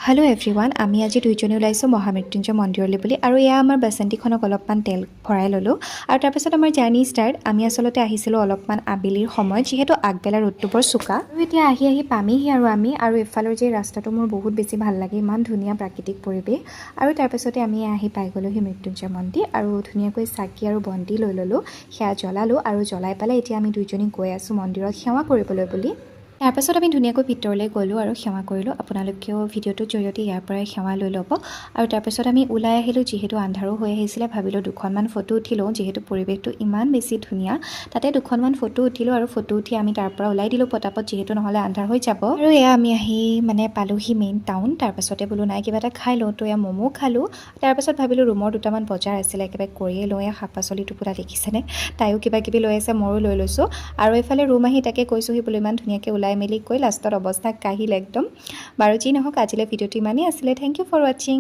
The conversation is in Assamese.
हेलो एभ्रिवान आमी আজি দুইজনে ওলাইছোঁ মহামৃত্যুঞ্জয় মন্দিৰলৈ বুলি আৰু এয়া আমাৰ বাসন্তীখনক অলপমান তেল ভৰাই ল'লোঁ আৰু তাৰপিছত আমাৰ জাৰ্নি ষ্টাৰ্ট আমি আসলতে আহিছিলোঁ অলপমান আবেলিৰ সময় যিহেতু আগবেলা ৰ'দটো বৰ চোকা আৰু এতিয়া আহি পামিহি আৰু আমি আৰু এফালৰ যে ৰাস্তাটো মোৰ বহুত বেছি ভাল লাগে ইমান ধুনীয়া প্ৰাকৃতিক পৰিৱেশ আৰু তাৰপিছতে আমি আহি পাই গ'লোহি মৃত্যুঞ্জয় মন্দিৰ আৰু ধুনীয়াকৈ চাকি আৰু বন্তি লৈ ল'লোঁ সেয়া জ্বলালোঁ আৰু জ্বলাই পেলাই এতিয়া আমি দুইজনী গৈ আছোঁ মন্দিৰত সেৱা কৰিবলৈ বুলি তাৰপাছত আমি ধুনীয়াকৈ ভিতৰলৈ গ'লোঁ আৰু সেৱা কৰিলোঁ আপোনালোকেও ভিডিঅ'টোৰ জৰিয়তে ইয়াৰ পৰাই সেৱা লৈ ল'ব আৰু তাৰপিছত আমি ওলাই আহিলোঁ যিহেতু আন্ধাৰো হৈ আহিছিলে ভাবিলোঁ দুখনমান ফটো উঠি লওঁ যিহেতু পৰিৱেশটো ইমান বেছি ধুনীয়া তাতে দুখনমান ফটো উঠিলোঁ আৰু ফটো উঠি আমি তাৰ পৰা ওলাই দিলোঁ পটাপট যিহেতু নহ'লে আন্ধাৰ হৈ যাব আৰু এয়া আমি আহি পালোহি মেইন টাউন তাৰপাছতে বোলো নাই কিবা এটা খাই লওঁ তো এয়া ম'ম' খালোঁ তাৰপাছত ভাবিলোঁ ৰুমৰ দুটামান বজাৰ আছিলে একেবাৰে কৰিয়ে লওঁ এয়া শাক পাচলি টুকুৰা দেখিছেনে তাইও কিবা কিবি লৈ আছে ময়ো লৈ লৈছোঁ আৰু এইফালে ৰুম আহি তাকে কৈছোঁহি বোলো ইমান ধুনীয়াকৈ ওলাই মেলি কৈ লাষ্টত অৱস্থা কাহিল একদম বাৰু যি নহওক আজিলৈ ভিডিঅ'টো ইমানেই আছিলে থেংক ইউ ফৰ ৱাচিং